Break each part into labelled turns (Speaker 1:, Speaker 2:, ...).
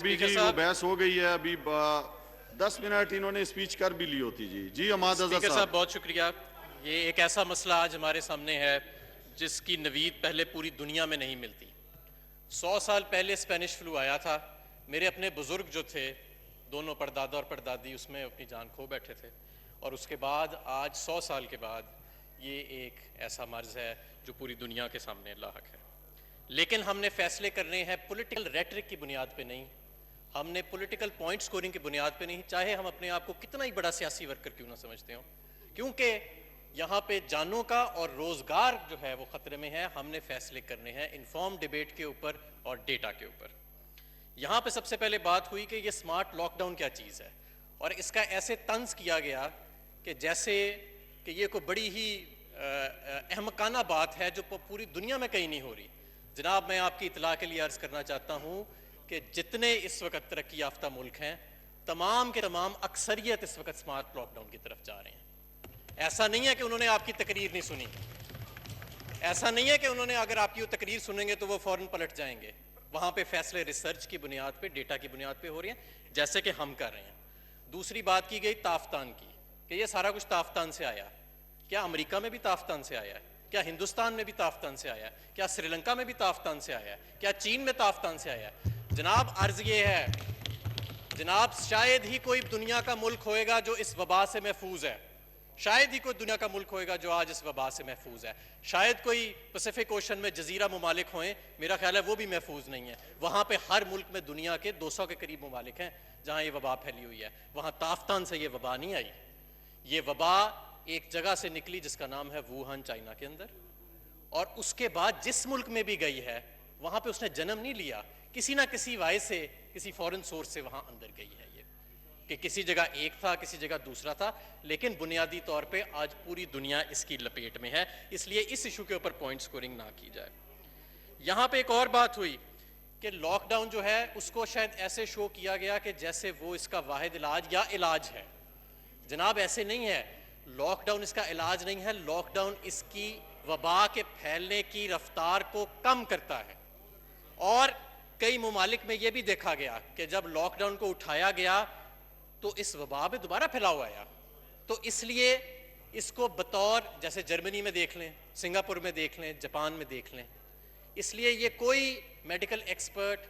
Speaker 1: ابھی جی وہ بحث ہو گئی ہے، ابھی 10 منٹ انہوں نے اسپیچ کر بھی لی ہوتی جی۔ جی اماد ازا
Speaker 2: اسپیکر صاحب بہت شکریہ۔ یہ ایک ایسا مسئلہ آج ہمارے سامنے ہے جس کی نوید پہلے پوری دنیا میں نہیں ملتی۔ 100 سال پہلے اسپینش فلو آیا تھا، میرے اپنے بزرگ جو تھے، دونوں پردادا اور پردادی، اس میں اپنی جان کھو بیٹھے تھے، اور اس کے بعد آج 100 سال کے بعد یہ ایک ایسا مرض ہے جو پوری دنیا کے سامنے لاحق ہے۔ لیکن ہم نے فیصلے کرنے ہیں پولیٹیکل ریٹرک کی بنیاد پہ نہیں، ہم نے پولیٹیکل پوائنٹ سکورنگ کی بنیاد پہ نہیں، چاہے ہم اپنے آپ کو کتنا ہی بڑا سیاسی ورکر کیوں نہ سمجھتے ہوں، کیونکہ یہاں پہ جانوں کا اور روزگار جو ہے وہ خطرے میں ہے۔ ہم نے فیصلے کرنے ہیں انفارم ڈیبیٹ کے اوپر اور ڈیٹا کے اوپر۔ یہاں پہ سب سے پہلے بات ہوئی کہ یہ سمارٹ لاک ڈاؤن کیا چیز ہے، اور اس کا ایسے طنز کیا گیا کہ جیسے کہ یہ کوئی بڑی ہی احمقانہ بات ہے جو پوری دنیا میں کہیں نہیں ہو رہی۔ جناب میں آپ کی اطلاع کے لیے عرض کرنا چاہتا ہوں کہ جتنے اس وقت ترقی یافتہ ملک ہیں، تمام کے تمام اکثریت اس وقت سمارٹ لاک ڈاؤن کی طرف جا رہے ہیں۔ ایسا نہیں ہے کہ انہوں نے آپ کی تقریر نہیں سنی، ایسا نہیں ہے کہ انہوں نے اگر آپ کی وہ تقریر سنیں گے تو وہ فوراً پلٹ جائیں گے۔ وہاں پہ فیصلے ریسرچ کی بنیاد پہ، ڈیٹا کی بنیاد پہ ہو رہے ہیں، جیسے کہ ہم کر رہے ہیں۔ دوسری بات کی گئی تافتان کی، کہ یہ سارا کچھ تافتان سے آیا۔ کیا امریکہ میں بھی تافتان سے آیا ہے؟ کیا ہندوستان میں بھی تافتان سے آیا ہے؟ کیا سری لنکا میں بھی تافتان سے آیا ہے؟ کیا چین میں تافتان سے آیا ہے؟ جناب عرض یہ ہے، جناب شاید ہی کوئی دنیا کا ملک ہوئے گا جو اس وبا سے محفوظ ہے، شاید ہی کوئی دنیا کا ملک ہوئے گا جو آج اس وبا سے محفوظ ہے۔ شاید کوئی پیسفک اوشن میں جزیرہ ممالک ہوئیں، میرا خیال ہے وہ بھی محفوظ نہیں ہے۔ وہاں پہ ہر ملک میں دنیا کے 200 کے قریب ممالک ہیں جہاں یہ وبا پھیلی ہوئی ہے۔ وہاں تافتان سے یہ وبا نہیں آئی، یہ وبا ایک جگہ سے نکلی جس کا نام ہے ووہان، چائنا کے اندر، اور اس کے بعد جس ملک میں بھی گئی ہے وہاں پہ اس نے جنم نہیں لیا، کسی نہ کسی وجہ سے، کسی فورن سورس سے وہاں اندر گئی ہے یہ، کہ کسی جگہ ایک تھا، کسی جگہ دوسرا تھا، لیکن بنیادی طور پہ آج پوری دنیا اس کی لپیٹ میں ہے۔ اس لیے اس ایشو کے اوپر پوائنٹ سکورنگ نہ کی جائے۔ یہاں پہ ایک اور بات ہوئی کہ لاک ڈاؤن جو ہے اس کو شاید ایسے شو کیا گیا کہ جیسے وہ اس کا واحد علاج یا علاج ہے۔ جناب ایسے نہیں ہے، لاک ڈاؤن اس کا علاج نہیں ہے، لاک ڈاؤن اس کی وبا کے پھیلنے کی رفتار کو کم کرتا ہے۔ اور کئی ممالک میں یہ بھی دیکھا گیا کہ جب لاک ڈاؤن کو اٹھایا گیا تو اس وبا میں دوبارہ پھیلاؤ آیا، تو اس لیے اس کو بطور، جیسے جرمنی میں دیکھ لیں، سنگاپور میں دیکھ لیں، جاپان میں دیکھ لیں، اس لیے یہ کوئی میڈیکل ایکسپرٹ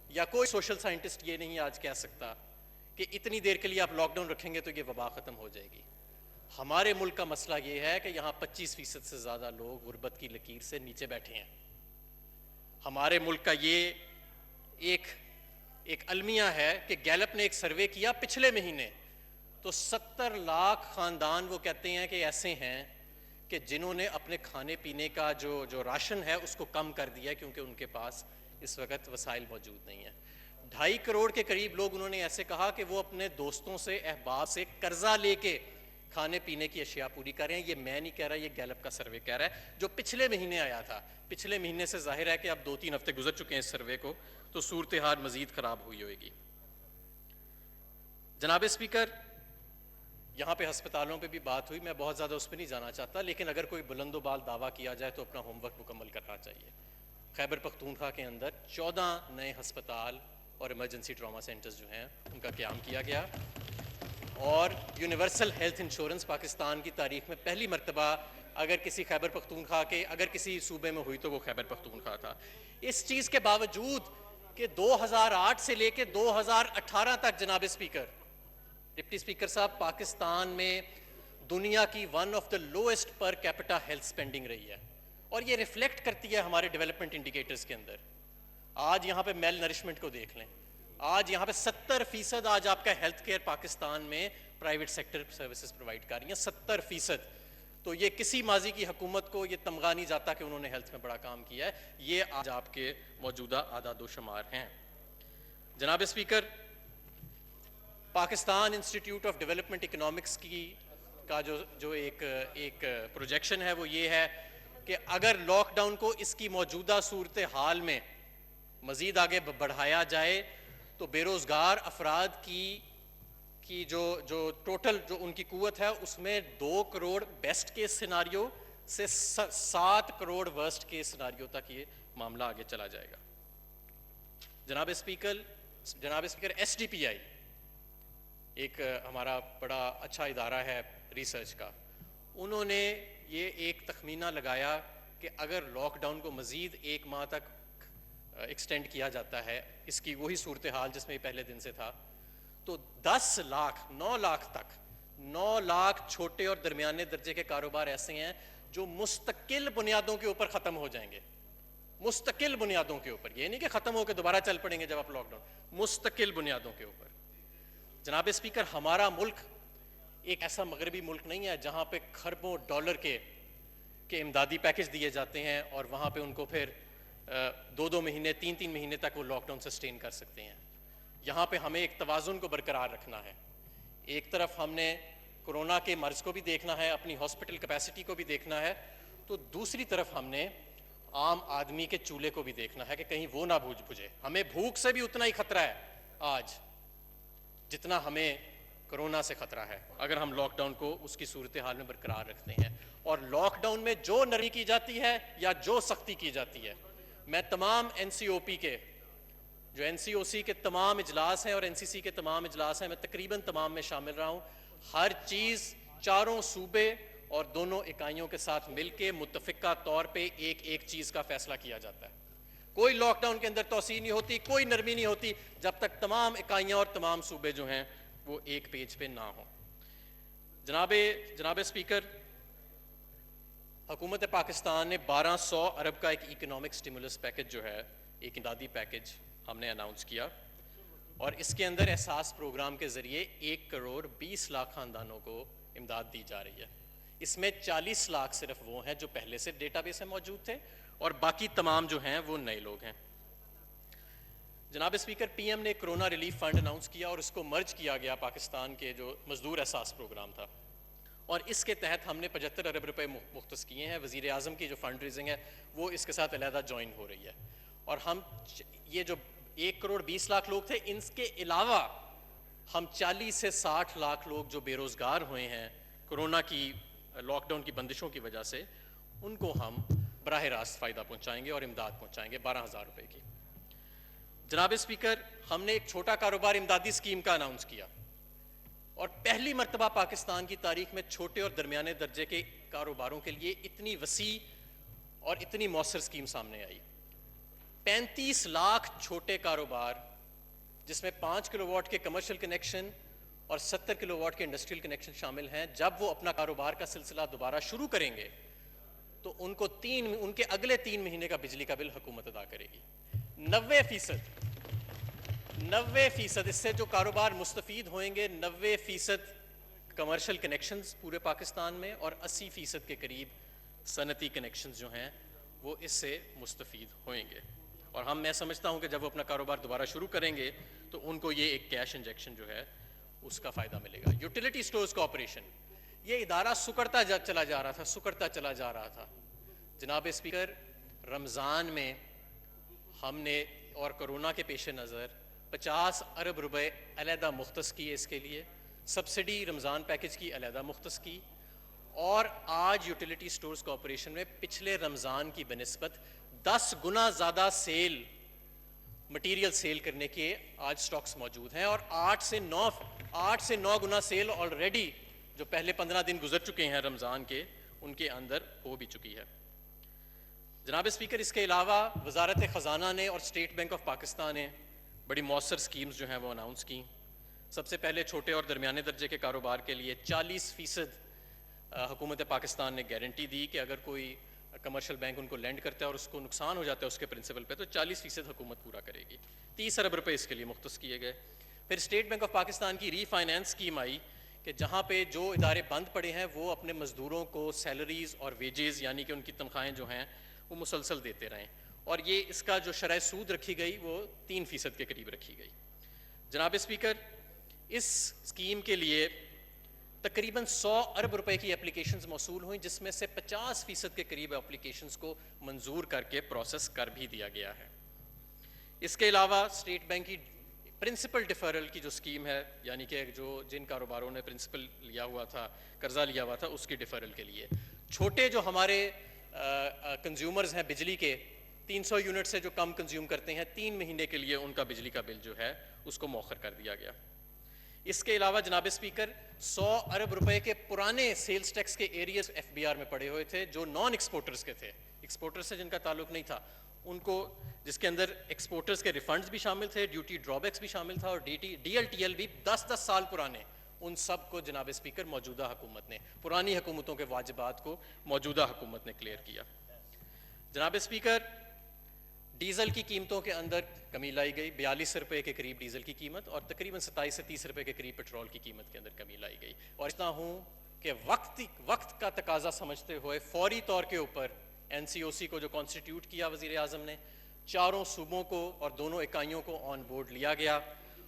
Speaker 2: یا کوئی سوشل سائنٹسٹ یہ نہیں آج کہہ سکتا کہ اتنی دیر کے لیے آپ لاک ڈاؤن رکھیں گے تو یہ وبا ختم ہو جائے گی۔ ہمارے ملک کا مسئلہ یہ ہے کہ یہاں 25% سے زیادہ لوگ غربت کی لکیر سے نیچے بیٹھے ہیں۔ ہمارے ملک کا یہ ایک المیہ ہے کہ گیلپ نے ایک سروے کیا پچھلے مہینے، تو 70 لاکھ خاندان وہ کہتے ہیں کہ ایسے ہیں کہ جنہوں نے اپنے کھانے پینے کا جو راشن ہے اس کو کم کر دیا ہے، کیونکہ ان کے پاس اس وقت وسائل موجود نہیں ہیں۔ 2.5 کروڑ کے قریب لوگ انہوں نے ایسے کہا کہ وہ اپنے دوستوں سے، احباب سے قرضہ لے کے کھانے پینے کی اشیاء پوری کر رہے ہیں۔ یہ میں نہیں کہہ رہا، یہ گیلپ کا سروے کہہ رہا ہے، جو پچھلے مہینے آیا تھا۔ پچھلے مہینے سے ظاہر ہے کہ اب 2-3 ہفتے گزر چکے ہیں اس سروے کو، تو صورتحال مزید خراب ہوئی ہوئے گی۔ جناب اسپیکر، یہاں پہ ہسپتالوں پہ بھی بات ہوئی، میں بہت زیادہ اس پہ نہیں جانا چاہتا، لیکن اگر کوئی بلند و بال دعویٰ کیا جائے تو اپنا ہوم ورک مکمل کرنا چاہیے۔ خیبر پختونخوا کے اندر 14 نئے ہسپتال اور ایمرجنسی ٹراما سینٹرز جو ہیں ان کا قیام کیا گیا، اور یونیورسل ہیلتھ انشورنس پاکستان کی تاریخ میں پہلی مرتبہ اگر کسی خیبر پختونخوا کے، اگر کسی صوبے میں ہوئی تو وہ خیبر پختونخوا تھا۔ اس چیز کے باوجود کہ 2008 سے لے کے 2018 تک، جناب اسپیکر، ڈپٹی اسپیکر صاحب، پاکستان میں دنیا کی one of the lowest per capita health spending رہی ہے، اور یہ ریفلیکٹ کرتی ہے ہمارے ڈیولپمنٹ انڈیکیٹرز کے اندر۔ آج یہاں پہ میل نرشمنٹ کو دیکھ لیں، آج یہاں پہ 70% آج آپ کا ہیلتھ کیئر پاکستان میں پرائیویٹ سیکٹر سروسز پرووائڈ کر رہی ہیں، 70%۔ تو یہ کسی ماضی کی حکومت کو یہ تمغہ نہیں جاتا کہ انہوں نے ہیلتھ میں بڑا کام کیا ہے، یہ آج آپ کے موجودہ اعداد و شمار ہیں۔ جناب speaker, Pakistan institute of development economics کا جو ایک پروجیکشن ہے وہ یہ ہے کہ اگر لاک ڈاؤن کو اس کی موجودہ صورتحال میں مزید آگے بڑھایا جائے تو بے روزگار افراد کی جو ٹوٹل جو ان کی قوت ہے اس میں 2 کروڑ بیسٹ کیس سیناریو سے 7 کروڑ ورسٹ کیس سیناریو تک یہ معاملہ آگے چلا جائے گا۔ جناب اسپیکر، جناب اسپیکر ایس ڈی پی آئی ایک ہمارا بڑا اچھا ادارہ ہے ریسرچ کا، انہوں نے یہ ایک تخمینہ لگایا کہ اگر لاک ڈاؤن کو مزید 1 ماہ تک ایکسٹینڈ کیا جاتا ہے، اس کی وہی صورتحال جس میں پہلے دن سے تھا، تو 10 لاکھ 9 لاکھ تک 9 لاکھ چھوٹے اور درمیانے درجے کے کاروبار ایسے ہیں جو مستقل بنیادوں کے اوپر ختم ہو جائیں گے. مستقل بنیادوں کے اوپر، یہ نہیں کہ ختم ہو کے دوبارہ چل پڑیں گے جب آپ لاک ڈاؤن، مستقل بنیادوں کے اوپر. جناب اسپیکر، ہمارا ملک ایک ایسا مغربی ملک نہیں ہے جہاں پہ کھربوں ڈالر کے امدادی پیکج دیے جاتے ہیں اور وہاں پہ ان کو پھر 2 مہینے 3 مہینے تک وہ لاک ڈاؤن سسٹین کر سکتے ہیں. یہاں پہ ہمیں ایک توازن کو برقرار رکھنا ہے. ایک طرف ہم نے کورونا کے مرض کو بھی دیکھنا ہے، اپنی ہاسپٹل کیپیسٹی کو بھی دیکھنا ہے، تو دوسری طرف ہم نے عام آدمی کے چولہے کو بھی دیکھنا ہے کہ کہیں وہ نہ بجھے. ہمیں بھوک سے بھی اتنا ہی خطرہ ہے آج جتنا ہمیں کرونا سے خطرہ ہے، اگر ہم لاک ڈاؤن کو اس کی صورتحال میں برقرار رکھتے ہیں. اور لاک ڈاؤن میں جو نرمی کی جاتی ہے یا جو سختی کی جاتی ہے، میں تمام این سی او پی کے جو این سی او سی کے تمام اجلاس ہیں اور این سی سی کے تمام اجلاس ہیں، میں تقریباً تمام میں شامل رہا ہوں. ہر چیز چاروں صوبے اور دونوں اکائیوں کے ساتھ مل کے متفقہ طور پہ ایک چیز کا فیصلہ کیا جاتا ہے. کوئی لاک ڈاؤن کے اندر توسیع نہیں ہوتی، کوئی نرمی نہیں ہوتی جب تک تمام اکائیاں اور تمام صوبے جو ہیں وہ ایک پیج پہ نہ ہوں. جناب اسپیکر، حکومت پاکستان نے 1200 ارب کا ایک اکنامک سٹیمولس پیکج جو ہے، ایک امدادی پیکج ہم نے اناؤنس کیا، اور اس کے اندر احساس پروگرام کے ذریعے 1 کروڑ 20 لاکھ خاندانوں کو امداد دی جا رہی ہے. اس میں 40 لاکھ صرف وہ ہیں جو پہلے سے ڈیٹا بیس میں موجود تھے اور باقی تمام جو ہیں وہ نئے لوگ ہیں. جناب اسپیکر، پی ایم نے کرونا ریلیف فنڈ اناؤنس کیا اور اس کو مرج کیا گیا پاکستان کے جو مزدور احساس پروگرام تھا، اور اس کے تحت ہم نے 75 ارب روپے مختص کیے ہیں. وزیر اعظم کی جو فنڈ ریزنگ ہے وہ اس کے ساتھ علیحدہ جوائن ہو رہی ہے. اور ہم یہ جو 1 کروڑ 20 لاکھ لوگ تھے، ان کے علاوہ ہم 40 سے 60 لاکھ لوگ جو بے روزگار ہوئے ہیں کرونا کی لاک ڈاؤن کی بندشوں کی وجہ سے، ان کو ہم براہ راست فائدہ پہنچائیں گے اور امداد پہنچائیں گے 12,000 روپے کی. جناب اسپیکر، ہم نے ایک چھوٹا کاروبار امدادی اسکیم کا اناؤنس کیا، اور پہلی مرتبہ پاکستان کی تاریخ میں چھوٹے اور درمیانے درجے کے کاروباروں کے لیے اتنی وسیع اور اتنی مؤثر اسکیم سامنے آئی. 35 لاکھ چھوٹے کاروبار، جس میں 5 کلو واٹ کے کمرشل کنیکشن اور 70 کلو واٹ کے انڈسٹریل کنیکشن شامل ہیں، جب وہ اپنا کاروبار کا سلسلہ دوبارہ شروع کریں گے تو ان کے اگلے 3 مہینے کا بجلی کا بل حکومت ادا کرے گی. 90% اس سے جو کاروبار مستفید ہوئیں گے، 90% کمرشل کنیکشنز پورے پاکستان میں، اور 80% کے قریب صنعتی کنیکشنز جو ہیں وہ اس سے مستفید ہوئیں گے. اور میں سمجھتا ہوں کہ جب وہ اپنا کاروبار دوبارہ شروع کریں گے تو ان کو یہ ایک کیش انجیکشن جو ہے اس کا فائدہ ملے گا. یوٹیلیٹی سٹورز کارپوریشن، یہ ادارہ سکڑتا چلا جا رہا تھا. جناب اسپیکر، رمضان میں ہم نے اور کرونا کے پیش نظر 50 ارب روپے علیحدہ مختص کیے اس کے لیے، سبسڈی رمضان پیکج کی علیحدہ مختص کی، اور آج یوٹیلیٹی سٹورز کارپوریشن میں پچھلے رمضان کی بنسبت 10 گنا زیادہ مٹیریل سیل کرنے کے آج سٹاکس موجود ہیں، اور 8 سے 9 گنا سیل آلریڈی جو پہلے 15 دن گزر چکے ہیں رمضان کے، ان کے اندر ہو بھی چکی ہے. جناب اسپیکر، اس کے علاوہ وزارت خزانہ نے اور اسٹیٹ بینک آف پاکستان نے بڑی مؤثر سکیمز جو ہیں وہ اناؤنس کی. سب سے پہلے چھوٹے اور درمیانے درجے کے کاروبار کے لیے 40% حکومت پاکستان نے گارنٹی دی کہ اگر کوئی کمرشل بینک ان کو لینڈ کرتا ہے اور اس کو نقصان ہو جاتا ہے اس کے پرنسپل پہ، تو 40% حکومت پورا کرے گی. 30 ارب روپے اس کے لیے مختص کیے گئے. پھر اسٹیٹ بینک آف پاکستان کی ری فائنانس اسکیم آئی کہ جہاں پہ جو ادارے بند پڑے ہیں وہ اپنے مزدوروں کو سیلریز اور ویجز، یعنی کہ ان کی تنخواہیں جو ہیں وہ مسلسل دیتے رہیں، اور یہ اس کا جو شرح سود رکھی گئی وہ 3% کے قریب رکھی گئی. جناب اسپیکر، اس اسکیم کے لیے تقریباً 100 ارب روپے کی اپلیکیشنز موصول ہوئیں، جس میں سے 50% کے قریب اپلیکیشنز کو منظور کر کے پروسیس کر بھی دیا گیا ہے. اس کے علاوہ اسٹیٹ بینک کی پرنسپل ڈیفرل کی جو اسکیم ہے، یعنی کہ جن کاروباروں نے پرنسپل لیا ہوا تھا، قرضہ لیا ہوا تھا، اس کی ڈیفرل کے لیے چھوٹے جو ہمارے کنزیومرز ہیں بجلی کے، 300 یونٹ سے جو کم کنزیوم کرتے ہیں، 3 مہینے کے لیے ان کا بجلی کا بل جو ہے اس کو مؤخر کر دیا گیا۔ اس کے علاوہ جناب اسپیکر 100 ارب روپے کے پرانے سیلز ٹیکس کے ایریز ایف بی آر میں پڑے ہوئے تھے جو نان ایکسپورٹرز کے تھے، ایکسپورٹرز سے جن کا تعلق نہیں تھا ان کو، جس کے اندر ایکسپورٹرز کے ریفنڈز بھی شامل تھے، ڈیوٹی ڈرا بیکس بھی شامل تھا، اور ڈی ایل ٹی ایل بھی 10 سال پرانے، ان سب کو جناب اسپیکر موجودہ حکومت نے، پرانی حکومتوں کے واجبات کو موجودہ حکومت نے کلیئر کیا۔ جناب اسپیکر، ڈیزل کی قیمتوں کے اندر کمی لائی گئی، 42 روپے کے قریب ڈیزل کی قیمت اور تقریباً 27 سے 30 روپے کے قریب پیٹرول کی قیمت کے اندر کمی لائی گئی، اور اتنا ہوں کہ وقت کا تقاضا سمجھتے ہوئے فوری طور کے اوپر این سی او سی کو جو کانسٹیٹیوٹ کیا وزیر اعظم نے، چاروں صوبوں کو اور دونوں اکائیوں کو آن بورڈ لیا گیا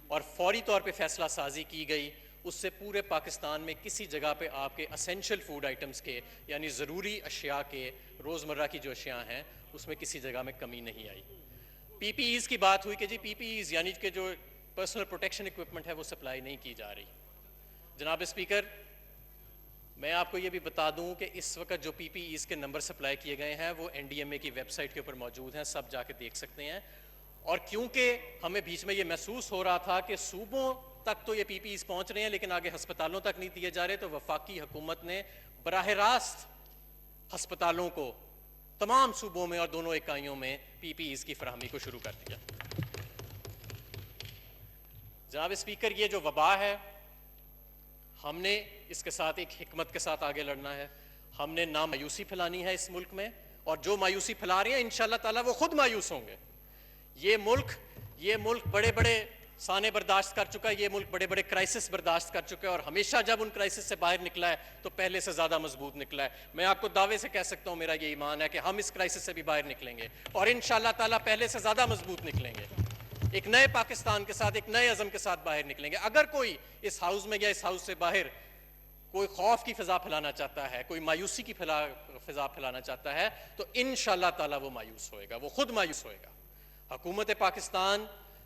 Speaker 2: اور فوری طور پہ فیصلہ سازی کی گئی۔ اس سے پورے پاکستان میں کسی جگہ پہ آپ کے اسینشل فوڈ آئٹمز کے، یعنی ضروری اشیاء کے، روزمرہ کی جو اشیاء ہیں اس میں کسی جگہ میں کمی نہیں آئی۔ پی پی ایز کی بات ہوئی کہ جی پی پی ایز یعنی کہ جو پرسنل پروٹیکشن اکوپمنٹ ہے وہ سپلائی نہیں کی جا رہی۔ جناب اسپیکر، میں آپ کو یہ بھی بتا دوں کہ اس وقت جو پی پی ایز کے نمبر سپلائی کیے گئے ہیں وہ این ڈی ایم اے کی ویب سائٹ کے اوپر موجود ہیں، سب جا کے دیکھ سکتے ہیں۔ اور کیونکہ ہمیں بیچ میں یہ محسوس ہو رہا تھا کہ صوبوں تک تو یہ پی پی ایز پہنچ رہے ہیں لیکن آگے ہسپتالوں تک نہیں دیے جا رہے، تو وفاقی حکومت نے براہ راست ہسپتالوں کو تمام صوبوں میں اور دونوں اکائیوں میں پی پی ایز کی فراہمی کو شروع کر دیا۔ جناب اسپیکر، یہ جو وبا ہے ہم نے اس کے ساتھ ایک حکمت کے ساتھ آگے لڑنا ہے، ہم نے نہ مایوسی پھیلانی ہے اس ملک میں، اور جو مایوسی پھیلا رہے ہیں انشاءاللہ تعالیٰ وہ خود مایوس ہوں گے۔ یہ ملک بڑے بڑے سانے برداشت کر چکا ہے، یہ ملک بڑے بڑے کرائسس برداشت کر چکا ہے، اور ہمیشہ جب ان کرائسس سے باہر نکلا ہے تو پہلے سے زیادہ مضبوط نکلا ہے۔ میں آپ کو دعوے سے کہہ سکتا ہوں، میرا یہ ایمان ہے کہ ہم اس کرائسس سے بھی باہر نکلیں گے اور انشاءاللہ تعالیٰ پہلے سے زیادہ مضبوط نکلیں گے، ایک نئے پاکستان کے ساتھ، ایک نئے عزم کے ساتھ باہر نکلیں گے۔ اگر کوئی اس ہاؤس میں یا اس ہاؤس سے باہر کوئی خوف کی فضا پھیلانا چاہتا ہے، کوئی مایوسی کی فضا پھیلانا چاہتا ہے تو انشاءاللہ تعالیٰ وہ مایوس ہوئے گا، وہ خود مایوس ہوئے گا۔ حکومت پاکستان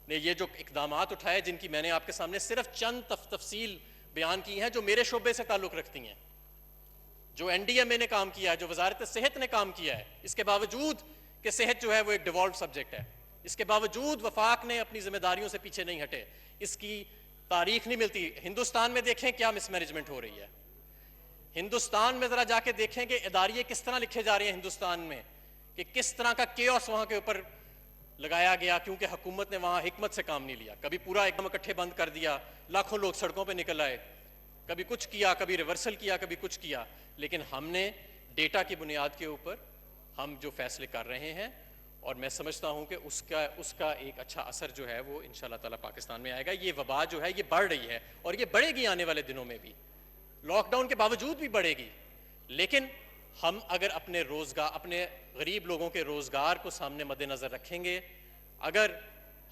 Speaker 2: نے یہ جو اقدامات اٹھائے، جن کی میں نے آپ کے سامنے صرف چند تفصیل بیان کی ہیں جو میرے شعبے سے تعلق رکھتی ہیں، جو این ڈی ایم اے نے کام کیا ہے، جو وزارت صحت نے کام کیا ہے، اس کے باوجود کہ صحت جو ہے وہ ایک ڈیوالوڈ سبجیکٹ ہے، اس کے باوجود وفاق نے اپنی ذمہ داریوں سے پیچھے نہیں ہٹے، اس کی تاریخ نہیں ملتی۔ ہندوستان میں دیکھیں کیا مس مینجمنٹ ہو رہی ہے، ہندوستان میں ذرا جا کے دیکھیں کہ اداریے کس طرح لکھے جا رہے ہیں ہندوستان میں، کہ کس طرح کا کیوس وہاں کے اوپر لگایا گیا، کیونکہ حکومت نے وہاں حکمت سے کام نہیں لیا۔ کبھی پورا ایک دم اکٹھے بند کر دیا، لاکھوں لوگ سڑکوں پہ نکل آئے، کبھی کچھ کیا، کبھی ریورسل کیا، کبھی کچھ کیا، لیکن ہم نے ڈیٹا کی بنیاد کے اوپر ہم جو فیصلے کر رہے ہیں، اور میں سمجھتا ہوں کہ اس کا ایک اچھا اثر جو ہے وہ انشاءاللہ تعالیٰ پاکستان میں آئے گا۔ یہ وبا جو ہے یہ بڑھ رہی ہے اور یہ بڑھے گی آنے والے دنوں میں بھی، لاک ڈاؤن کے باوجود بھی بڑھے گی، لیکن ہم اگر اپنے غریب لوگوں کے روزگار کو سامنے مد نظر رکھیں گے، اگر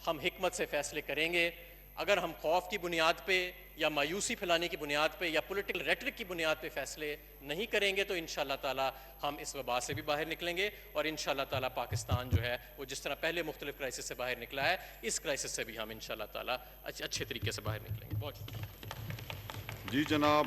Speaker 2: ہم حکمت سے فیصلے کریں گے، اگر ہم خوف کی بنیاد پہ یا مایوسی پھیلانے کی بنیاد پہ یا پولیٹیکل ریٹرک کی بنیاد پہ فیصلے نہیں کریں گے، تو انشاءاللہ تعالیٰ ہم اس وبا سے بھی باہر نکلیں گے، اور انشاءاللہ تعالیٰ پاکستان جو ہے وہ جس طرح پہلے مختلف کرائسس سے باہر نکلا ہے، اس کرائسس سے بھی ہم انشاءاللہ تعالیٰ اچھے طریقے سے باہر نکلیں گے۔ بہت
Speaker 1: جی جناب